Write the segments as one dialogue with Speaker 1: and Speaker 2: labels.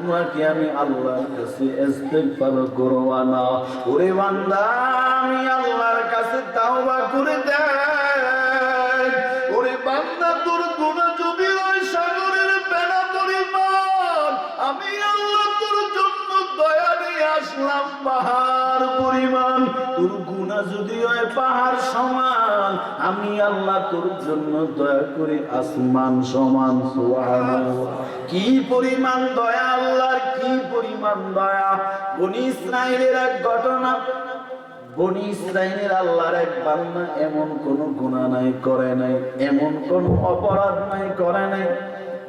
Speaker 1: তোমরা কি আমি আল্লাহর কাছে ইস্তেগফার করবা না? ওরে বান্দা, আমি আল্লাহর কাছে তাওবা করে দেখ। ওরে বান্দা, তোর গুনাহ যদি হয় সাগরের ফেনা পরিমাণ, আমি আল্লাহ তোর জন্য দয়া নিয়ে আসলাম পাহাড় পরিমাণ। তোর গুনাহ যদি হয় পাহাড় সমান, আমি আল্লাহ তোর জন্য দয়া করে আসমান সমান। সুবহানাল্লাহ, কি পরিমাণ দয়া আল্লাহর, কি পরিমাণ দয়া। বনি ইসরাইলের এক ঘটনা। বনি ইসরাইলের আল্লাহর এক বান্দা এমন কোন গুনাহ নাই করে নাই, এমন কোন অপরাধ নাই করে নাই।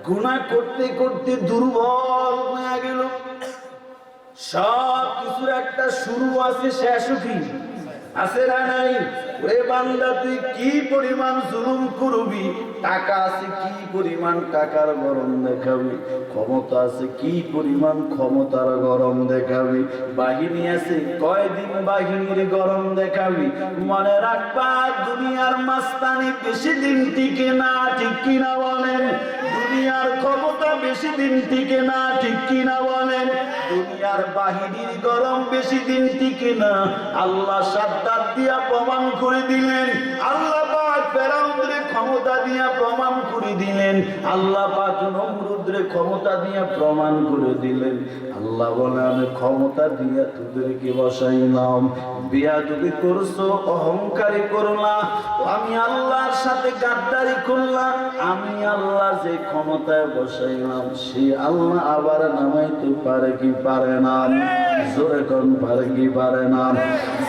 Speaker 1: গুনাহ করতে করতে দুর্বল হয়ে গেল। সব কিছুর একটা শুরু আছে, শেষও কি আছে না নাই? ওরে বান্দা, তুই কি পরিমাণ জুলুম করবি? টাকা আছে, কি পরিমাণ টাকার গরম দেখাবি? ক্ষমতা আছে, কি পরিমাণ ক্ষমতার গরম দেখাবি? বাহিনী আছে, কয়দিন বাহিনীর গরম দেখাবি? মনে রাখবা, দুনিয়ার মাস্তানি বেশি দিন টিকে না, ঠিক কিনা বলেন? দুনিয়ার ক্ষমতা বেশি দিন টিকে না, ঠিক কিনা বলেন? দুনিয়ার বাহিনীর গরম বেশি দিন টিকে না। আল্লাহ সাদ্দাত দিয়া প্রমাণ করে দিলেন, আল্লাহ পাক ফেরাউনরে ক্ষমতা দিয়া প্রমাণ করে দিলেন, আল্লাহ পাক নমরুদরে ক্ষমতা দিয়া প্রমাণ করে দিলেন। আল্লাহ বলে, আমি ক্ষমতা দিয়া তোদেরকে বসাইলাম, বেয়াদবি করছো, অহংকারী করলা, আমি আল্লাহর সাথে গাদ্দারি করলাম। আমি আল্লাহ যে ক্ষমতায় বসাইলাম, সে আল্লাহ আবার নামাইতে পারে কি পারে না? জোরে কোন পারে কি পারে না?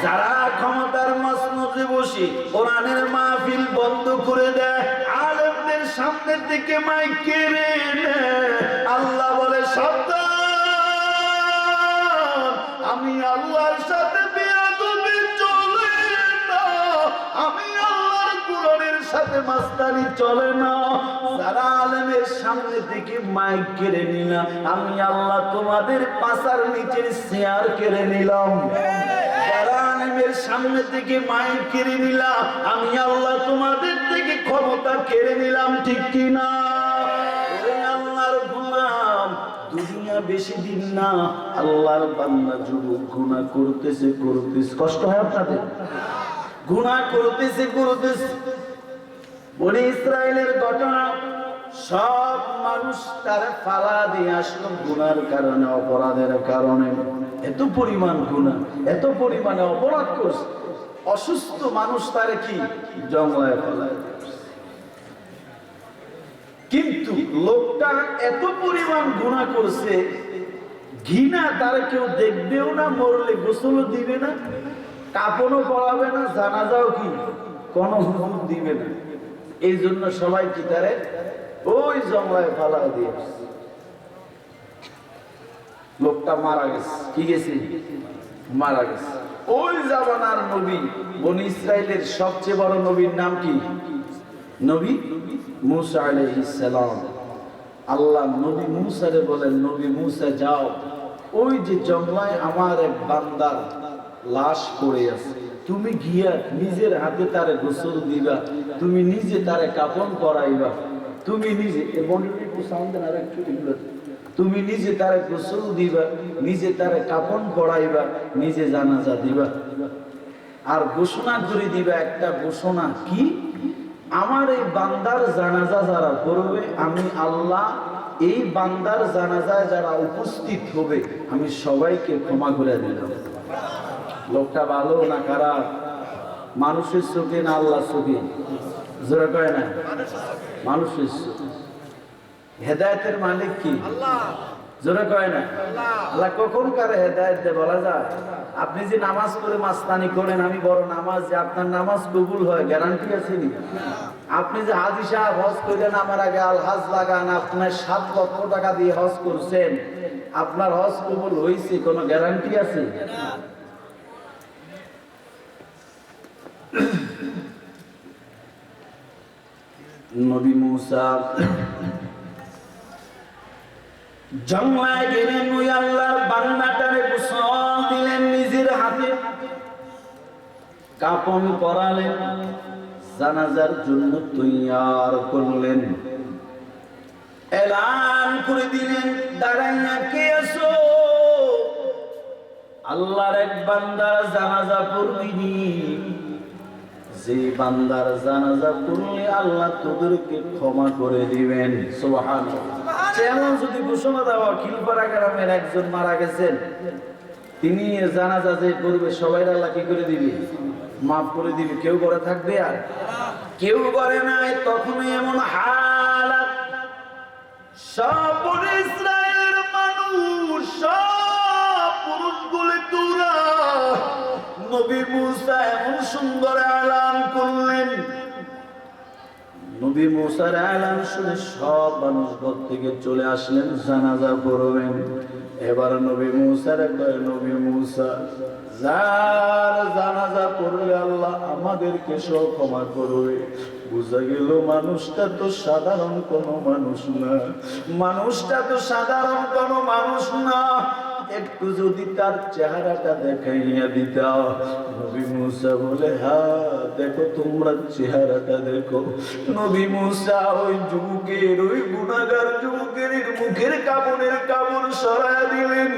Speaker 1: যারা ক্ষমতার মসনদে বসে কোরআনের মাহফিল বন্ধ করে দেয়, আলেমদের সামনে থেকে মাইক কেড়ে নেয়, আল্লাহ বলে, সাবধান, আমি আল্লাহর সাথে বেয়াদবি চলে না, আমি আল্লাহর কোরআনের সাথে মাস্তানি চলে না। যারা আলেমের সামনে থেকে মাইক কেড়ে নিলাম, আমি আল্লাহ তোমাদের পাছার নিচের চেয়ার কেড়ে নিলাম। যারা আলেমের সামনে থেকে মাইক কেড়ে নিলাম, আমি আল্লাহ তোমাদের থেকে ক্ষমতা কেড়ে নিলাম, ঠিক কিনা? আল্লাহর গোলাম, দুনিয়া বেশি দিন না। আল্লাহর বান্দা যুবক গুনাহ করতেছে করতেছে, কষ্ট হয় আপনাদের? গুনাহ করতেছে করতেছে। বনি ইসরাইলের ঘটনা, সব মানুষ তার ফালা দিয়ে আসলো গুনার কারণে, অপরাধের কারণে। এত পরিমাণ গুনাহ, এত পরিমাণে অপরাধ করছে, অসুস্থ মানুষ তারে কি জঙ্গলায় ফেলায়। কিন্তু লোকটা এত পরিমাণ গুনাহ করছে, ঘৃণা, তার কেউ দেখবেও না, মরলে গোসলও দিবে না, কাফনও পরাবে না, জানাজাও কি কোনো হুকুম দিবে না। এই জন্য সবাই কি তারে ওই জঙ্গলায় ফালা দিয়ে, লোকটা মারা গেছে। কি গেছে? মারা গেছে। ওই জামানার নবী, বনি ইসরাইলের সবচেয়ে বড় নবীর নাম কি? নবী মুসা আলাইহিস সালাম। আল্লাহ নবী মুসারে বলেন, নবী মুসা যাও, ওই যে জঙ্গলায় আমার এক বান্দার লাশ পড়ে আছে, তুমি গিয়া নিজের হাতে তারে গোসল দিবা, তুমি নিজে তারে কাফন পরাইবা, তুমি নিজে, তুমি নিজে তারে গোসল দিবা, নিজে তারে কাফন পরাইবা, নিজে জানাজা দিবা। আর ঘোষণা করে দিবা একটা ঘোষণা, কি? আমার এই বান্দার জানাজা যারা করবে, আমি আল্লাহ এই বান্দার জানাজায় যারা উপস্থিত হবে, আমি সবাইকে ক্ষমা করে দিলাম। লোকটা ভালো না খারাপ? মানুষের চোখে না আল্লাহর চোখে? জোরে কয় না? মানুষের চোখে। হেদায়েতের মালিক কি? জোরে কয় না? আল্লাহ কখন কারে হেদায়েত দেয় বলা যায়? আপনি যে নামাজ পড়ে মাস্তানি করেন, আমি বড় নামাজ, যে আপনার নামাজ কবুল হয় গ্যারান্টি আছে নি? আপনি যে হাজী সাহেব হজ করেন, আমার আগে আল হাজ লাগান, আপনার 7 লক্ষ টাকা দিয়ে হজ করছেন, আপনার হজ কবুল হয়েছে, কোনো গ্যারান্টি আছে? নবী মুসা জঙ্গলায় গেলেন, ওই আল্লাহর বান্দাটারে গোসল দিলেন, নিজের হাতে কাফন পরালেন, জানাজার জন্য তৈয়ার করলেন। এলান করে দিলেন, দাঁড়াইয়া কে আছো? আল্লাহর এক বান্দার জানাজা পড়বিনি, যে বান্দার জানাজা পড়লে আল্লাহ তোদেরকে ক্ষমা করে দিবেন। সুবহানাল্লাহ। যেমন যদি ঘোষণা দেওয়া খিলপাড়া গ্রামের একজন মারা গেছেন, তিনি জানাজা যে পড়বে সবাই আল্লাহ কি করে দিবে? মাফ করে দিবে। কেউ করে থাকবে? আর কেউ করে নাই। তখনই এমন হালাত, সব বনে ইসরায়েলের মানুষ, সব পুরুষগুলি তোরা। নবী মুসা এমন সুন্দর এলান করলেন, নবী মুসার এলান শুনে সব মানুষ ঘর থেকে চলে আসলেন জানাজা পড়বেন। এবার নবী মুসার কয়, নবী মুসা, যার জানাজা পড়লে আল্লাহ আমাদেরকে সব ক্ষমা করবে। বুঝা গেল মানুষটা তো সাধারণ কোনো মানুষ না, মানুষটা তো সাধারণ কোনো মানুষ না। একটু যদি তার চেহারাটা দেখাইয়া দিতা। নবী মুসা বলে, হ্যাঁ দেখো, তোমরা চেহারাটা দেখো। নবী মুসা ওই যুবকের, ওই গুনাহগার যুবকের মুখের কাপড়ের কাপড় সরাইয়া দিলেন।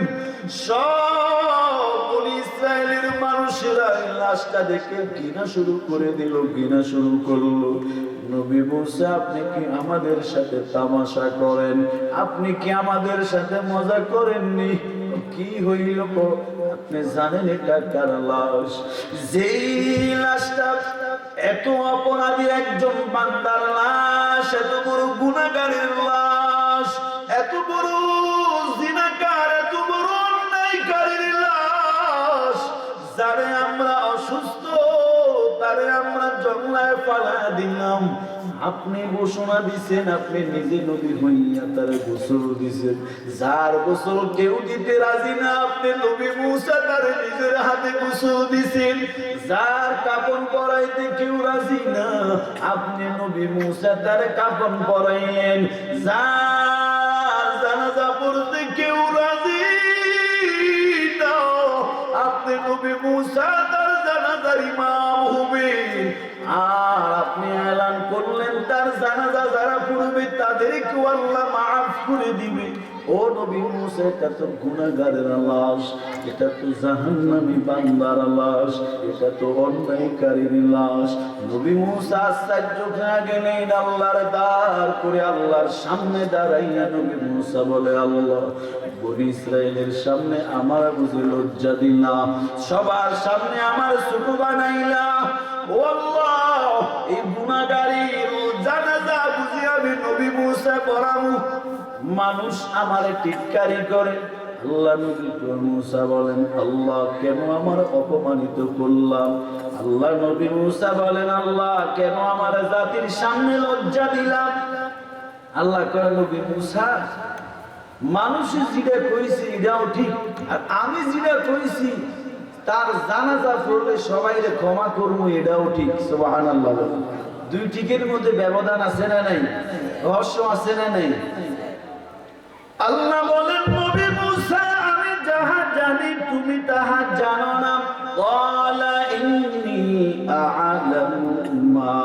Speaker 1: সব বনি ইসরায়েলের মানুষেরা লাশটা দেখে ঘৃণা শুরু করে দিল, ঘৃণা শুরু করলো। নবী মুসা, আপনি কি আমাদের সাথে তামাশা করেন? আপনি কি আমাদের সাথে মজা করেননি? কি হইল? আপনি জানেন এটা কার লাশ? যেই লাশটা, এত অপরাধী একজন বান্দার লাশ, এত বড় গুনাহগারের লাশ, এত বড় জিনাকার, এত বড় অন্যায়কারীর লাশ, যারে আমরা অসুস্থ, তারে আমরা জঙ্গলায় ফালা দিলাম। আপনি ঘোষণা দিছেন, আপনি নিজে নবী হইয়া তারে গোসল দিছেন। যার গোসল কেউ দিতে রাজি না, আপনি নবী মুসা তারে নিজের হাতে গোসল দিছেন। যার কাফন পরাইতে কেউ রাজি না, আপনি নবী মুসা তারে কাফন পরাইলেন। যার জানাজা পড়তে কেউ রাজি না, আপনি নবী মুসা তার জানাজার ইমাম হবেন। আর আপনি এলান করলেন তার জানাজা যারা পড়বে তাদেরকে আল্লাহ মাফ করে দিবে। ও নবী মুসা, এটা তো গুনাহগারের লাশ, এটা তো জাহান্নামী বান্দার লাশ, এটা তো অন্যায়কারীর লাশ। নবী মুসা আশ্চর্য হয়ে গেলেন, আল্লাহর দ্বার করে আল্লাহর সামনে দাঁড়াইয়া নবী মুসা বলে, আল্লাহ, বনি ইসরায়েলের সামনে আমার বুঝে লজ্জা দিলা, সবার সামনে আমার ছোট বানাইলা। ও আল্লাহ, এই গুনাহগারীর জানাজা বুঝি আমি নবী মুসা পড়াবো, মানুষ আমারে টিটকারি করে। আল্লাহ নবী মুসা বলেন, আল্লাহ কেন আমার অপমানিত করলাম? আল্লাহ নবী মুসা বলেন, আল্লাহ কেন আমার জাতির সামনে লজ্জা দিলাম? আল্লাহ কয়, নবী মুসা, মানুষ যেটা কইছে এটাও ঠিক, আর আমি যেটা কইছি তার জানাজা পড়লে সবাইরে ক্ষমা করবো, এটাও ঠিক। সুবহানাল্লাহ। দুই ঠিকের মধ্যে ব্যবধান আছে না নাই? রহস্য আছে না নাই? আল্লাহ বলেন, নবী মুসা, আমি যাহা জানি তুমি তাহা জানো না। ক্বালা ইন্নী আ'লামু মা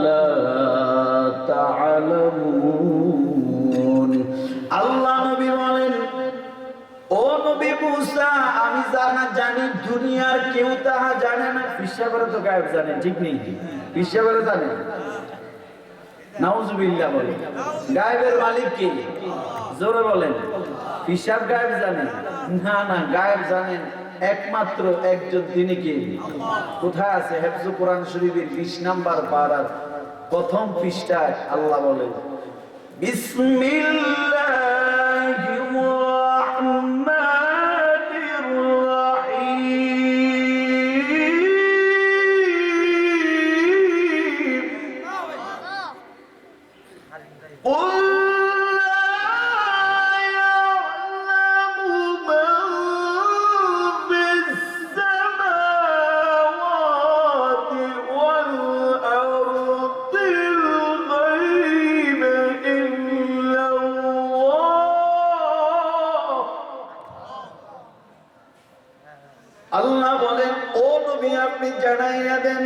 Speaker 1: লা তা'লামুন। আল্লাহ নবী বলেন, ও নবী মুসা, আমি যাহা জানি দুনিয়ার কেউ তাহা জানে না। পিসাবরা তো গায়েব জানে, ঠিক নেই? পিসাবরা জানে? নাউজুবিল্লাহ বলে। গায়েবের মালিক কে? জোরে বলেন। পিসাব গায়েব জানে না? না, গায়েব জানেন একমাত্র একজন, তিনি কে? কোথায় আছে? হেফজ কোরআন শরীফের 20 নাম্বার পারার প্রথম পৃষ্ঠায় আল্লাহ বলেন, বিসমিল্লাহির রাহমানির রাহিম। قل لا يعلم من في السماوات والأرض الغيب إلا الله। আল্লাহ বলেন, ও নবী আপনি জানাইয়া দেন,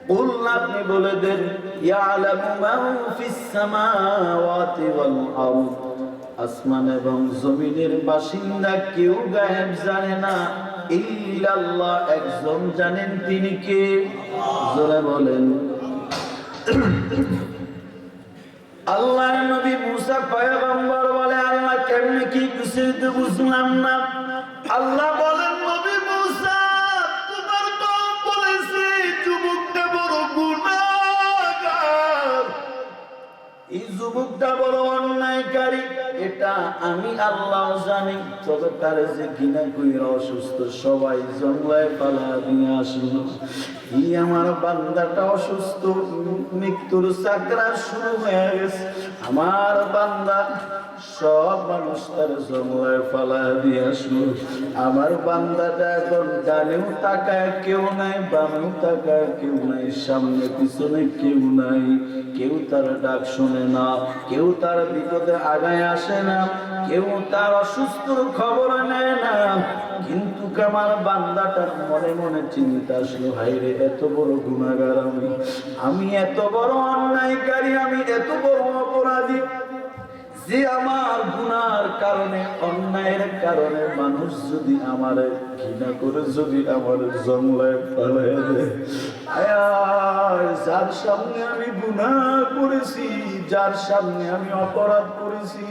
Speaker 1: কুল আপনি বলে দেন, ইয়ালামু মান ফিস সামাওয়াতি ওয়াল আরদ, আসমান এবং জমিনের বাসিন্দা কেউ গায়েব জানে না, ইল্লাল্লাহ, একজন জানেন, তিনি কে? জোরে বলেন। আল্লাহর নবী মুসা পয়গম্বর বলে, আল্লাহ কেমনে কি বুঝতে বুঝলাম না। আল্লাহ বলেন, নবী মুসা, তোমার কওম বলেছে যুবকটা বড় গুনাহগার, এই যুবকটা বড় অন্যায়কারী, এটা আমি আল্লাহ জানি। তবে তার যে ঘৃণা কইরা অসুস্থ সবাই জঙ্গলায় পালা দিয়ে আসলো, এই আমার বান্দাটা অসুস্থ, মৃত্যুর সাকরাত শুরু হয়ে গেছে, আমার বান্দা, সব মানুষ তার জঙ্গলায় পালা দিয়ে আসলো। আমার বান্দাটা এখন ডানেও তাকায় কেউ নাই, বামেও তাকায় কেউ নাই, সামনে পিছনে কেউ নাই, কেউ তার ডাক শুনে না, কেউ তার বিপদে আগায় আসে না, কেউ তার অসুস্থর খবর নেয় না। কিন্তু আমার বান্দাটার মনে মনে চিন্তা আসলো, হায়রে এত বড় গুনাহগার আমি এত বড় অন্যায়কারী, আমি এত বড় অপরাধী, যে আমার গুনার কারণে, অন্যায়ের কারণে মানুষ যদি আমারে ঘৃণা করে, যদি আমার জঙ্গলায় ফেলে দেয়, যার সামনে আমি গুনাহ করেছি, যার সামনে আমি অপরাধ করেছি,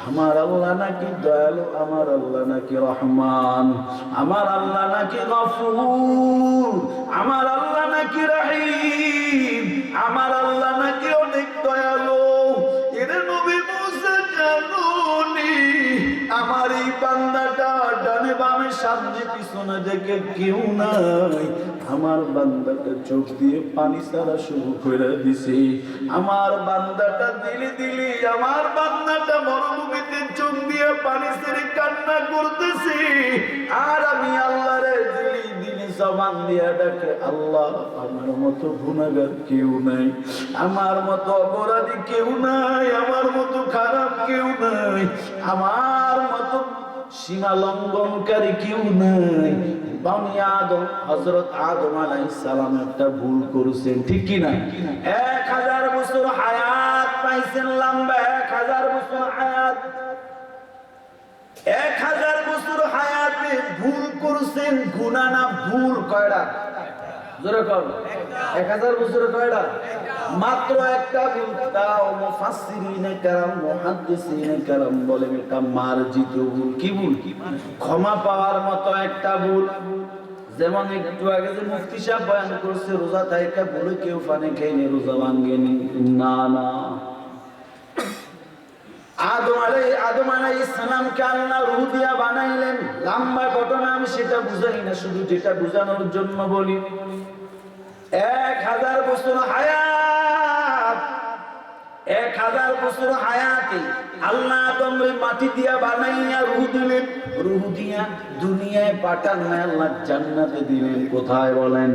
Speaker 1: আমার আল্লাহ নাকি দয়ালু, আমার আল্লাহ নাকি রহমান, আমার আল্লাহ নাকি গফুর, আমার আল্লাহ নাকি রহিম, আমার আল্লাহ নাকি অনেক দয়ালু। এরে নবী মুসা জানুনি, আমার এই বান্দাটা ডানে বামে সামনে পিছনে দেখে কেউ নাই, আমার বান্দাটা চোখ দিয়ে পানি ছাড়া শুরু করে দিছে, আমার বান্দাটা দিলি দিলি, আমার বান্দাটা মরুভূমিতে চোখ দিয়ে পানি ছেড়ে কান্না করতেছে, আর আমি আল্লাহরে দিলি দিলি জবান দিয়ে ডাকে, আল্লাহ আমার মতো গুনাহগার কেউ নাই, আমার মতো অপরাধী কেউ নাই, আমার মতো খারাপ কেউ নাই, আমার মতো সীমা লঙ্ঘনকারী কেউ নাই। বনি আদম, হযরত আদম আলাইহিস সালাম একটা ভুল করেছেন, ঠিক কি না? 1000 বছর হায়াত পাইছেন, লম্বা 1000 বছর হায়াত, 1000 বছর হায়াতে ভুল করেছেন। গুনাহ না ভুল কয়টা? জোরে কর, 1000 বছরে কয়টা? মাত্র একটা ভুল। তাও মুফাসসিরিনে কেরাম, মুহাদ্দিসিনে কেরাম বলেন এটা মার্জিত ভুল। কি ভুল? ক্ষমা পাওয়ার মতো একটা ভুল। যেমন একটু আগে যে মুফতি সাহেব বয়ান করছে, রোজা থাইকা বলে কেউ পানি খাইনি, রোজা ভাঙ্গেনি, না না। আদম আলাইহিস সালামকে আল্লাহ রূহ দিয়া বানাইলেন, লম্বা ঘটনা, আমি সেটা বুঝাই না, শুধু যেটা বুঝানোর জন্য বলি। 1000 বছর হায়াত, 1000 বছর হায়াতে আল্লাহ আদমরে মাটি দিয়া বানাইয়া রূহ দিলেন, রূহ দিয়া দুনিয়ায় পাঠান না, আল্লাহ জান্নাতে দিলেন। কোথায় বলেন?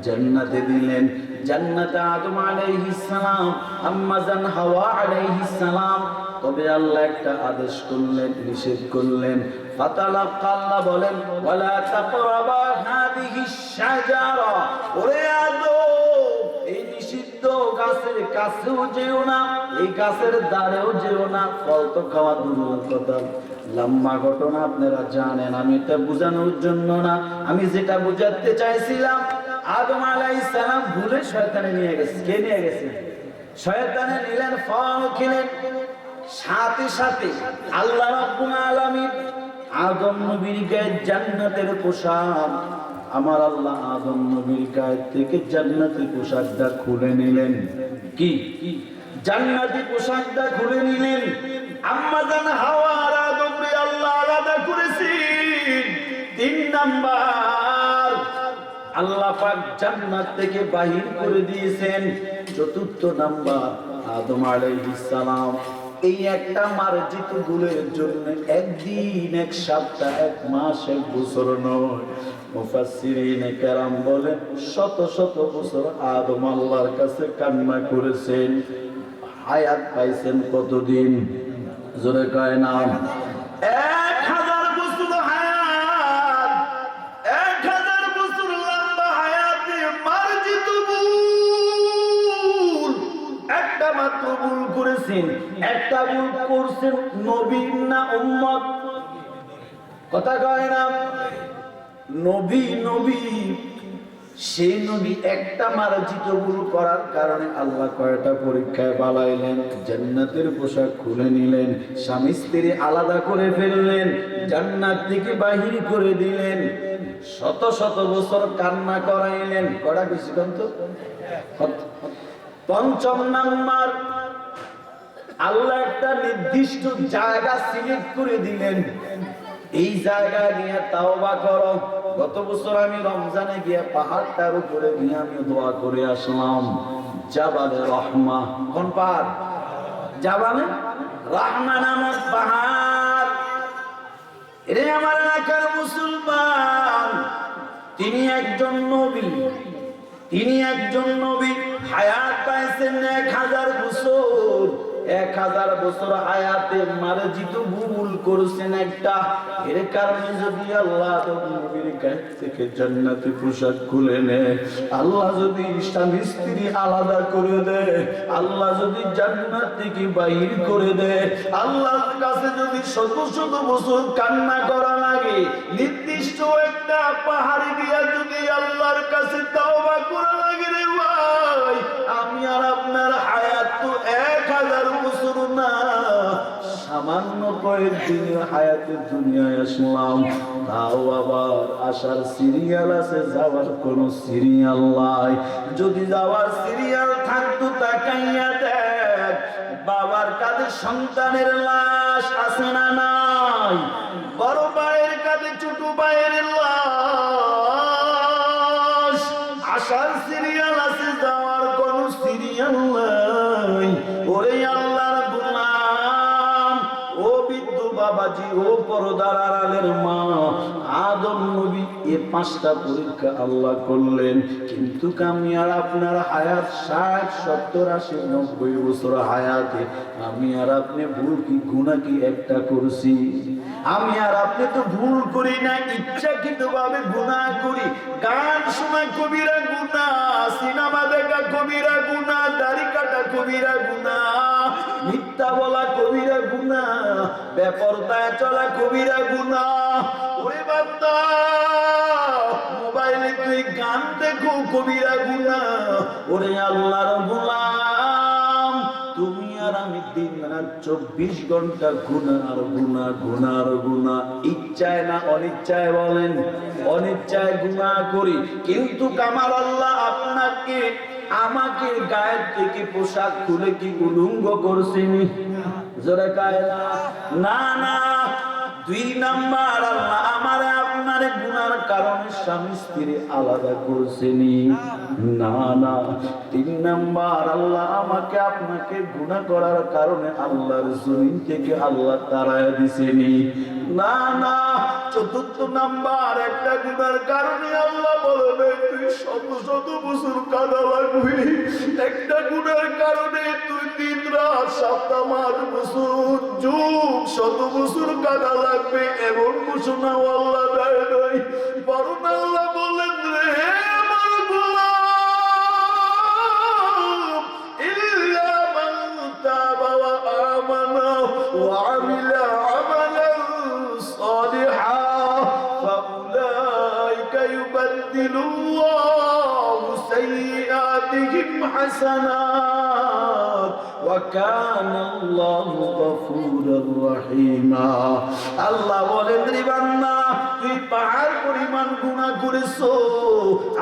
Speaker 1: জান্নাতে দিলেন। জান্নাতে আদম আলাইহিস সালাম, আম্মা জান হাওয়া আলাইহিস সালাম। তবে আল্লাহ একটা আদেশ করলেন, নিষেধ করলেন। ফাতালাক্কা, আল্লাহ বলেন, ওয়ালা তাকরাবা হাদিহিশ শাজারা, ওরে আদম, এই নিষিদ্ধ গাছের কাছেও যেও না, এই গাছের দ্বারেও যেও না, ফল তো খাওয়া দূরের কথা। লম্বা ঘটনা আপনারা জানেন, আমি এটা বোঝানোর জন্য না, আমি যেটা বোঝাতে চাইছিলাম, আদম আলাইহিস সালাম ভুলে শয়তানে নিয়ে গেছে। কে নিয়ে গেছে? শয়তানে নিলেন, ফল খেলেন। সাথে সাথে আল্লাহ রাব্বুল আলামিন আদম নবীর গায়ে জান্নাতের পোশাক, আমার আল্লাহ আদম নবীর গায়ে থেকে জান্নাতের পোশাকটা খুলে নিলেন। কি? জান্নাতি পোশাকটা খুলে নিলেন। আম্মা জান হাওয়া আর আদমকে আল্লাহ আলাদা করেছেন। 3 নাম্বার, আল্লাহ পাক জান্নাত থেকে বাহির করে দিয়েছেন। 4th নাম্বার, আদম আলাইহিস সালাম এই একটা মার্জিত ভুলের জন্য একদিন, এক সপ্তাহ, এক মাস, এক বছর নয়, মুফাসসিরিনে কেরাম বলেন শত শত বছর আদম আল্লাহর কাছে কান্না করেছেন। হায়াত পাইছেন কতদিন? জোরে কয় না। 1000 বছর হায়াত, 1000 বছর লম্বা হায়াতে মার্জিত ভুল। করছেন, একটা ভুল করছেন নবী না উম্মত? কথা কয় না? নবী নবী, সেই নবী একটা মার্জিত ভুল করার কারণে আল্লাহ কয়টা পরীক্ষায় বালাইলেন, জান্নাতের পোশাক খুলে নিলেন, স্বামী স্ত্রী আলাদা করে ফেললেন, জান্নাত থেকে বাহির করে দিলেন, শত শত বছর কান্না করাইলেন। কটা কিছু তো পঞ্চম নাম্বার, আল্লাহ একটা নির্দিষ্ট জায়গা সিলেক্ট করে দিলেন, এই জায়গায় গিয়ে তাওবা করো। গত বছর আমি রমজানে গিয়ে পাহাড়টার উপরে গিয়ে আমি দোয়া করে আসলাম, জাবালে রহমা। কোন পাহাড়? জাবালে রহমা নামক পাহাড়। এরে আমার এলাকার মুসলমান, তিনি একজন নবী, তিনি একজন নবী, হায়াত পাইছেন 1000 বছর। 1000 বছর হায়াতে মার্জিত ভুল করেছেন একটা। এর কারণে যদি আল্লাহ নবীর কাছ থেকে জান্নাতি পোশাক খুলে নেয়, আল্লাহ যদি স্বামী স্ত্রী আলাদা করে দেয়, আল্লাহ যদি জান্নাত থেকে বাহির করে দেয়, আল্লাহর কাছে যদি শত শত বছর কান্না করা লাগে, নির্দিষ্ট একটা পাহাড়ে গিয়া যদি আল্লাহর কাছে তাওবা করা লাগে, রে ভাই, আমি আর আপনার হায়াত তো 1000 বছর না, সামান্য কয়েকদিনের হায়াতের দুনিয়ায় আসলাম। তাও আবার আসার সিরিয়াল আছে, যাওয়ার কোন সিরিয়াল নাই। যদি যাওয়ার সিরিয়াল থাকতো, তাকাইয়া দেখ, বাবার কাঁধে সন্তানের লাশ আছে না নাই? বড় ভাইয়ের কাঁধে ছোট ভাইয়ের লাশ। আসার সিরিয়াল আছে, যাওয়ার কোন সিরিয়াল নাই। ওরে আল্লাহর গোলাম, ও বিদ্যু বাবাজি, ও পর্দার আড়ালের মা, আদম নবী, এই 5টা পরীক্ষা আল্লাহ করলেন, কিন্তু আমি আর আপনার হায়াত 60, 70, 80, 90 বছর হায়াতে আমি আর আপনি ভুল কি গুনাহ কি একটা করছি? আমি আর আপনি তো ভুল করি না, ইচ্ছাকৃতভাবে গুনাহ করি। গান শোনা কবিরা গুনাহ, সিনেমা দেখা কবিরা গুনাহ, দাড়ি কাটা কবিরা গুনাহ, মিথ্যা বলা কবিরা গুনাহ, বেপরদায় চলা কবিরা গুনাহ। ওরে বান্দা, মোবাইলে তুই গান দেখো কবিরা গুনাহ। ওরে আল্লাহর গোলাম, তুমি আর আমি দিন রাত 24 ঘন্টা গুনাহ আর গুনাহ, গুনাহ আর গুনাহ, ইচ্ছায় না অনিচ্ছায় বলেন, অনিচ্ছায় গুনাহ করি। কিন্তু কামাল আল্লাহ আপনাকে আমাকে গায়ের থেকে পোশাক খুলে কি উলঙ্গ করছেনি? জোরে কায় না, না। 2 নাম্বার, আল্লাহ আমার আপনার গুনার কারণে স্বামী স্ত্রী আলাদা করছেনি? না, না। 3 নাম্বার, আল্লাহ আমাকে আপনাকে গুনাহ করার কারণে আল্লাহর জমিন থেকে আল্লাহ তাড়ায় দিছেনি? না, না। 4র্থ নাম্বার, একটা গুনার কারণে আল্লাহ বলবে তুই শত শত বছর কাঁদা লাগবি। একটা গুনার কারণে তুই দিন রাত, সপ্তাহ, মাস, বছর, যুগ, শত বছর কাঁদা লাগবে। এমন ঘোষণা আল্লাহ দেয় নাই, বরং আল্লাহ বলেন, রে আমার গোলাম, ইল্লা মান তাবা ওয়া আমানা ওয়া আমিলা আমালান সালিহান ফাউলাইকা ইউবাদদিলুল্লাহু সাইয়্যাতিহিম হাসানাত ওয়া কানা আল্লাহু গফুরুর রহিমা। আল্লাহ বলেন, রে বান্দা, তুই পাহাড় পরিমাণ গুনাহ করেছো,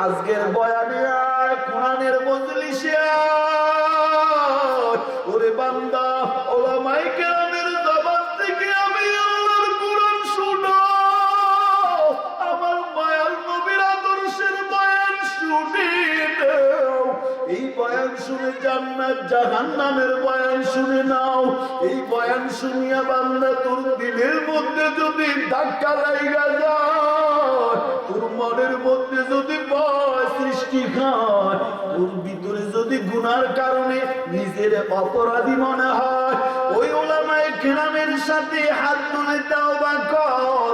Speaker 1: আজকের বয়ানে আয়, কোরআনের মজলিসে আয়। ওরে বান্দা, ওলামায়ে কেরামের জবান থেকে আমি আল্লাহর কোরআন শোনো, আমার মায়ার নবীর আদর্শের বয়ান শুনে নাও। এই বয়ান শুনে জান্নাত জাহান্নামের বয়ান শুনে নাও। এই বয়ান শুনিয়া বান্দা তোর দিলের মধ্যে যদি ধাক্কা লাগা যায়, তোর মনের মধ্যে যদি ভয় সৃষ্টি হয়, তোর ভিতরে যদি গুনার কারণে নিজের অপরাধী মনে হয়, ওই ওলামায়ে কেরামের সাথে হাত তুলে তাওবা কর।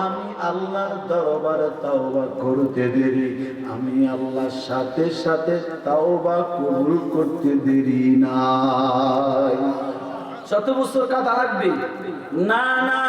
Speaker 1: আমি আল্লাহর দরবারে তাওবা করতে দেরি, আমি আল্লাহর সাথে সাথে তাওবা কবুল করতে দেরি নাই। শত বছর কাঁদা লাগবে না না।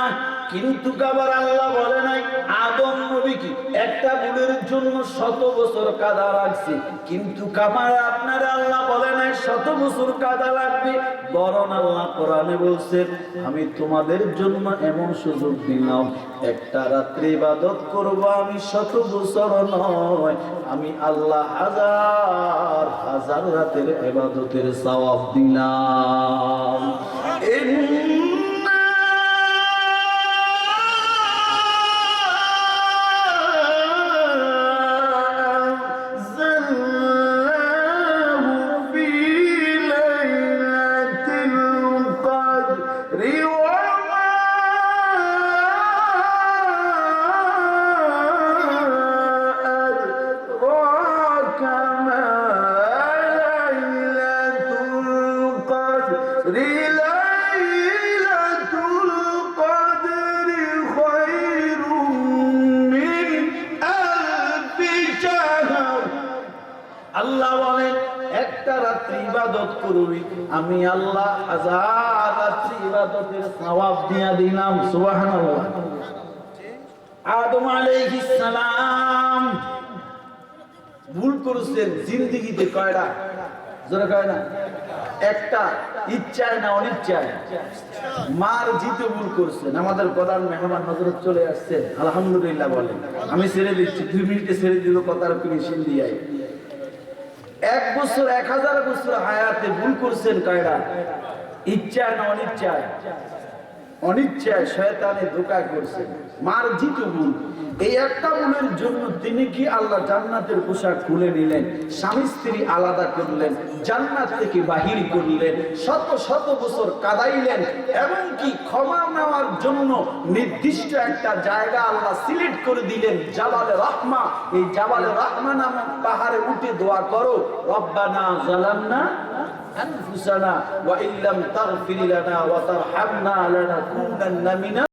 Speaker 1: কিন্তু আবার আল্লাহ বলে নাই আদম নবী কি একটা ভুলের জন্য শত বছর কাঁদা লাগছে, কিন্তু কামার আপনারা আল্লাহ বলে নাই শত বছর কাঁদা লাগবে। বরং আল্লাহ কোরআনে বলছে আমি তোমাদের জন্য এমন সুযোগ দিলাম, একটা রাত্রি ইবাদত করব আমি শত বছর নয়, আমি আল্লাহ হাজার হাজার রাতের ইবাদতের সওয়াব দিলাম। আল্লাহ বলেন একটা রাত্রি ইবাদত করবি আমি আল্লাহ হাজার রাত্রি ইবাদতের সওয়াব দিয়া দিলাম। সুবহানাল্লাহ। আদম আলাইহিস সালাম ভুল করেছেন জিন্দেগিতে কয়টা? জোরে কয় না? একটা। ইচ্ছায় না অনিচ্ছায়? মার জিতে ভুল করছেন। আমাদের প্রধান মেহমান হযরত চলে আসছে, আলহামদুলিল্লাহ বলেন। আমি ছেড়ে দিচ্ছি, 2 মিনিটে ছেড়ে দিব, কথার ফিনিশিং দিয়ে। 1 বছর 1000 বছর হায়াতে ভুল করছেন কয়টা? ইচ্ছায় না অনিচ্ছায়? অনিচ্ছায় শয়তানে ধোঁকা করছেন। মার জিতে ভুল, এই একটা ভুলের জন্য তিনি কি আল্লাহ জান্নাতের পোশাক খুলে নিলেন, স্বামী স্ত্রী আলাদা করলেন, জান্নাত থেকে বাহির করলেন, শত শত বছর কাঁদাইলেন, এবং কি ক্ষমা নেওয়ার জন্য নির্দিষ্ট একটা জায়গা আল্লাহ সিলেক্ট করে দিলেন, জাবালে রহমা। এই জাবালে রহমা নামক পাহাড়ে উঠে দোয়া করো, রব্বানা যালামনা আনফুসানা ওয়া ইল্লাম তাগফির লানা ওয়া তারহামনা লানাকুনান্না মিনাল